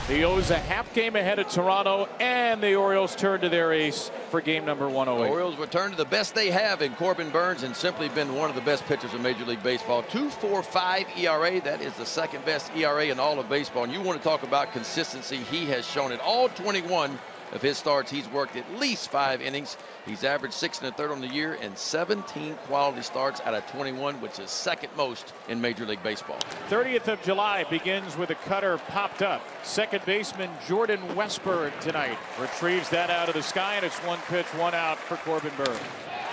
The O's a half game ahead of Toronto, and the Orioles turn to their ace for game number 108. The Orioles return to the best they have in Corbin Burns, and simply been one of the best pitchers in Major League Baseball. 2.45 ERA. That is the second best ERA in all of baseball. And you want to talk about consistency. He has shown it. All 21 of his starts, he's worked at least 5 innings. He's averaged 6 1/3 on the year and 17 quality starts out of 21, which is second most in Major League Baseball. 30th of July begins with a cutter popped up. Second baseman Jordan Westburg tonight retrieves that out of the sky, and it's 1 pitch, 1 out for Corbin Burns.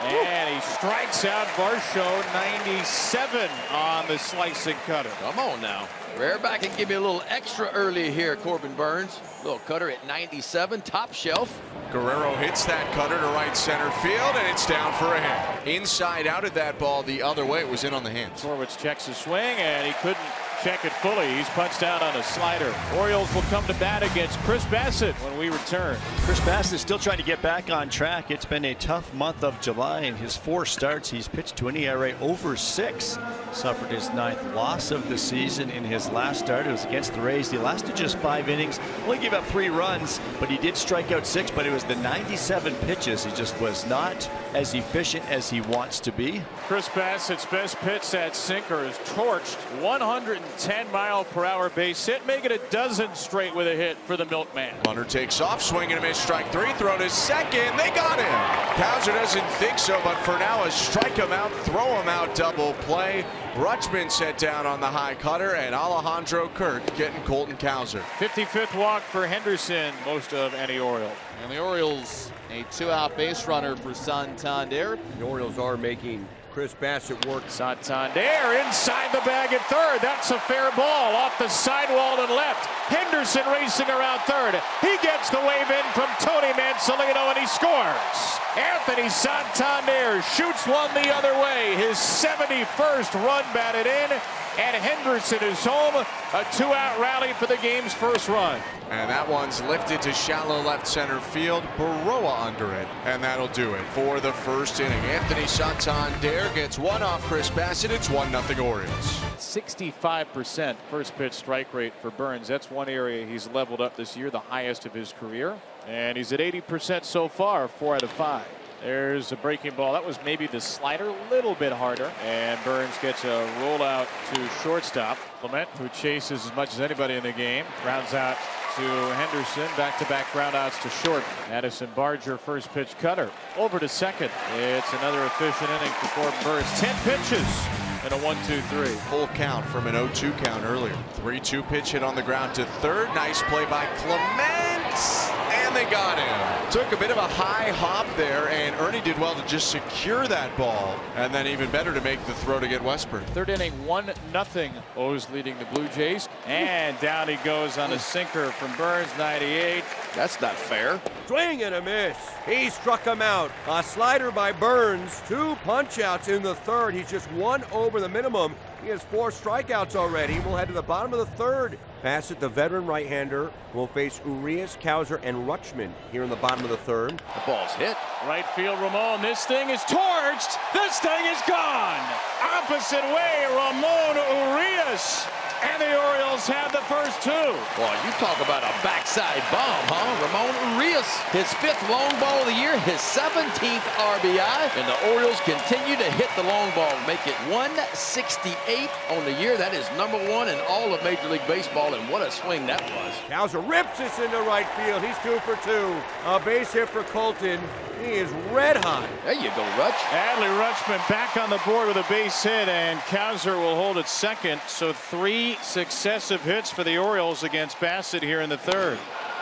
And he strikes out Varsho, 97 on the slicing cutter. Come on now. Rear back and give me a little extra early here, Corbin Burns. Little cutter at 97, top shelf. Guerrero hits that cutter to right center field, and it's down for a hit. Inside out at that ball the other way. It was in on the hands. Horwitz checks his swing, and he couldn't check it fully. He's punched out on a slider. Orioles will come to bat against Chris Bassitt when we return. Chris Bassitt is still trying to get back on track. It's been a tough month of July. In his 4 starts, he's pitched to an ERA over 6. Suffered his 9th loss of the season in his last start. It was against the Rays. He lasted just 5 innings. Only gave up 3 runs, but he did strike out 6. But it was the 97 pitches. He just was not as efficient as he wants to be. Chris Bassitt's best pitch, that sinker, is torched. 110-mile-per-hour base hit, making it 12 straight with a hit for the milkman. Runner takes off, swing and a miss, strike 3, throw to second. They got him. Cowser doesn't think so, but for now, a strike him out, throw him out, double play. Rutschman set down on the high cutter, and Alejandro Kirk getting Colton Cowser. 55th walk for Henderson, most of any Oriole. And the Orioles, a 2-out base runner for Santander. The Orioles are making Chris Bassitt work. Santander inside the bag at third. That's a fair ball off the sidewall and left. Henderson racing around third. He gets the wave in from Tony Mansolino, and he scores. Anthony Santander shoots one the other way. His 71st run batted in, and Henderson is home. A 2-out rally for the game's first run. And that one's lifted to shallow left center field. Baroa under it. And that'll do it for the first inning. Anthony Santander gets 1 off Chris Bassitt. It's 1-0 Orioles. 65% first pitch strike rate for Burns. That's one area he's leveled up this year, the highest of his career. And he's at 80% so far, 4 out of 5. There's a breaking ball. That was maybe the slider, a little bit harder. And Burns gets a rollout to shortstop. Clement, who chases as much as anybody in the game, rounds out to Henderson. Back-to-back groundouts to short. Addison Barger, first pitch cutter. Over to second. It's another efficient inning for Corbin Burns. 10 pitches and a 1-2-3. Full count from an 0-2 count earlier. 3-2 pitch hit on the ground to third. Nice play by Clement. And they got him. Took a bit of a high hop there, and Ernie did well to just secure that ball. And then even better to make the throw to get Westburg. Third inning, 1-0. O's leading the Blue Jays. And down he goes on a sinker from Burns, 98. That's not fair. Swing and a miss. He struck him out. A slider by Burns. 2 punch-outs in the third. He's just 1 over the minimum. He has 4 strikeouts already. We'll head to the bottom of the third. Bassitt, the veteran right-hander, will face Urias, Cowser, and Rutschman here in the bottom of the third. The ball's hit. Right field, Ramon. This thing is torched. This thing is gone. Opposite way, Ramon Urias. And the Orioles have the first 2. Boy, you talk about a backside bomb, huh? Ramon Urias, his 5th long ball of the year, his 17th RBI. And the Orioles continue to hit the long ball, make it 168 on the year. That is #1 in all of Major League Baseball, and what a swing that was. Cowser rips this into right field. He's 2 for 2. A base hit for Colton. He is red hot. There you go, Rutsch. Adley Rutschman back on the board with a base hit, and Cowser will hold it second. So 3 successive hits for the Orioles against Bassitt here in the third.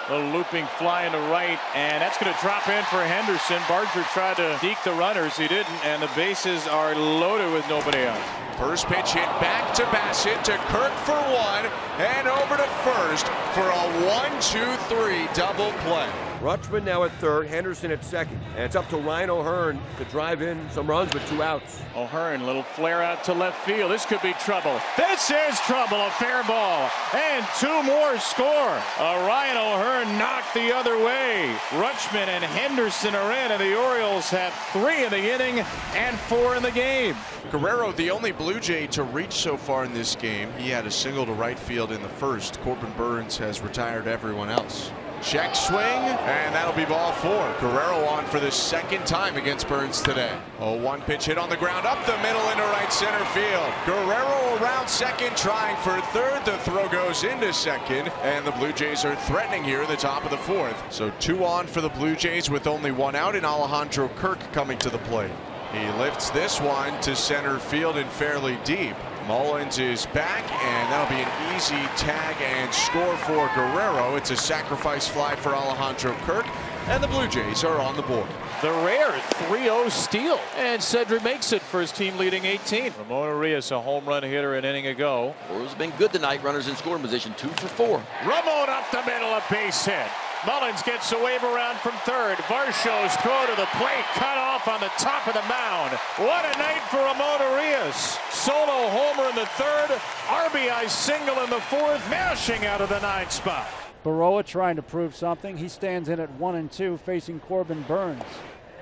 A looping fly into right, and that's going to drop in for Henderson. Barger tried to deke the runners. He didn't, and the bases are loaded with nobody out. First pitch hit back to Bassitt, to Kirk for 1, and over to first for a 1-2-3 double play. Rutschman now at third, Henderson at second. And it's up to Ryan O'Hearn to drive in some runs with 2 outs. O'Hearn, little flare out to left field. This could be trouble. This is trouble. A fair ball. And 2 more score. Ryan O'Hearn Byrne knocked the other way. Rutschman and Henderson are in, and the Orioles have 3 in the inning and 4 in the game. Guerrero, the only Blue Jay to reach so far in this game. He had a single to right field in the first. Corbin Burnes has retired everyone else. Check swing, and that'll be ball 4. Guerrero on for the second time against Burnes today. A 1-pitch hit on the ground, up the middle into right center field. Guerrero around second, trying for third. The throw goes into second, and the Blue Jays are threatening here in the top of the 4th. So 2 on for the Blue Jays with only 1 out, and Alejandro Kirk coming to the plate. He lifts this one to center field and fairly deep. Mullins is back, and that'll be an easy tag and score for Guerrero. It's a sacrifice fly for Alejandro Kirk, and the Blue Jays are on the board. The rare 3-0 steal, and Cedric makes it for his team leading 18. Ramon Urias, a home run hitter an inning ago. Orioles have been good tonight. Runners in scoring position, 2 for 4. Ramon up the middle, a base hit. Mullins gets a wave around from third. Varsho's throw to the plate, cut off on the top of the mound. What a night for Ramon Urias. Solo homer in the 3rd, RBI single in the 4th, mashing out of the 9th spot. Baroa trying to prove something. He stands in at 1-2 facing Corbin Burnes.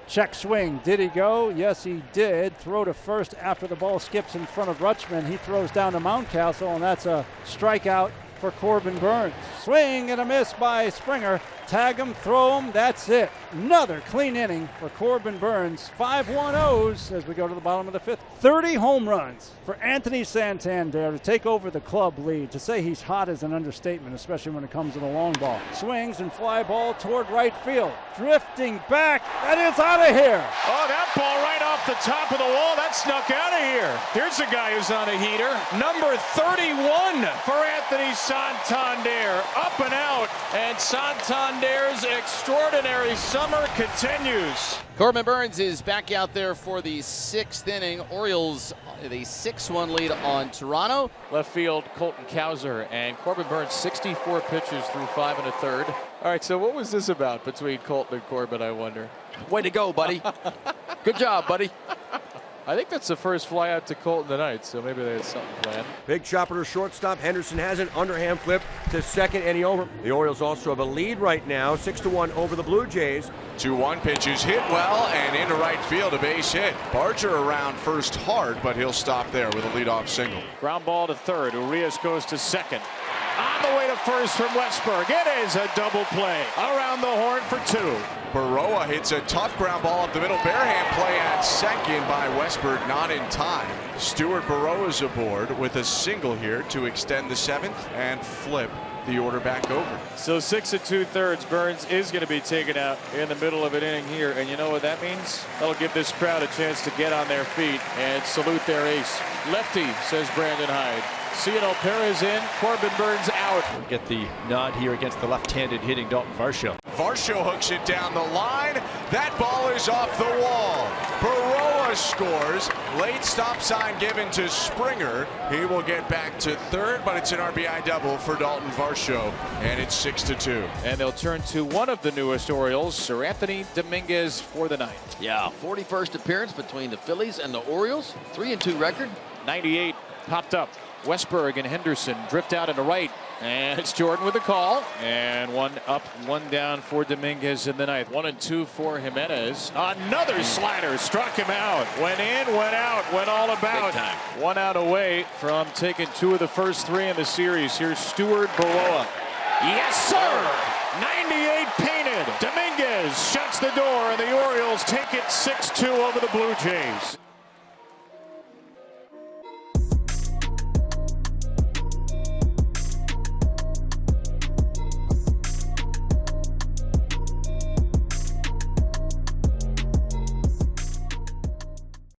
Check swing. Did he go? Yes, he did. Throw to first after the ball skips in front of Rutschman. He throws down to Mountcastle, and that's a strikeout for Corbin Burnes. Swing and a miss by Springer. Tag him, throw him, that's it. Another clean inning for Corbin Burnes. 5 1-0s as we go to the bottom of the 5th. 30 home runs for Anthony Santander to take over the club lead. To say he's hot is an understatement, especially when it comes to the long ball. Swings and fly ball toward right field. Drifting back, that is out of here. Oh, that ball right off the top of the wall, that snuck out of here. Here's a guy who's on a heater. Number 31 for Anthony Santander. Up and out, and Santander's extraordinary summer continues. Corbin Burnes is back out there for the 6th inning. Orioles the 6-1 lead on Toronto. Left field, Colton Cowser, and Corbin Burnes 64 pitches through 5 1/3. All right, so what was this about between Colton and Corbin, I wonder? Way to go, buddy. Good job, buddy. I think that's the first fly out to Colton tonight, so maybe they had something planned. Big chopper to shortstop. Henderson has an underhand flip to second, and he over. The Orioles also have a lead right now, 6-1 over the Blue Jays. 2-1 pitches hit well, and into right field, a base hit. Barger around first hard, but he'll stop there with a leadoff single. Ground ball to third. Urias goes to second. On the way to first from Westberg. It is a double play. Around the horn for 2. Baroa hits a tough ground ball up the middle. Barehand play at second by Westberg, not in time. Stuart Baroa's aboard with a single here to extend the 7th and flip the order back over. So 6 2/3. Burnes is going to be taken out in the middle of an inning here, and you know what that means? That'll give this crowd a chance to get on their feet and salute their ace. Lefty, says Brandon Hyde. Ciano Perez in, Corbin Burnes out. We'll get the nod here against the left-handed hitting Daulton Varsho. Varsho hooks it down the line. That ball is off the wall. Baroa scores. Late stop sign given to Springer. He will get back to third, but it's an RBI double for Daulton Varsho, and it's 6-2. And they'll turn to one of the newest Orioles, Sir Anthony Dominguez, for the night. Yeah, 41st appearance between the Phillies and the Orioles. 3-2 record. 98 popped up. Westberg and Henderson drift out into right, and it's Jordan with the call, and 1 up, 1 down for Dominguez in the 9th. 1 and 2 for Jimenez. Another slider struck him out. Went in, went out, went all about. Big time. 1 out away from taking 2 of the first 3 in the series. Here's Stuart Baroa. Yes, sir. 98 painted. Dominguez shuts the door, and the Orioles take it 6-2 over the Blue Jays.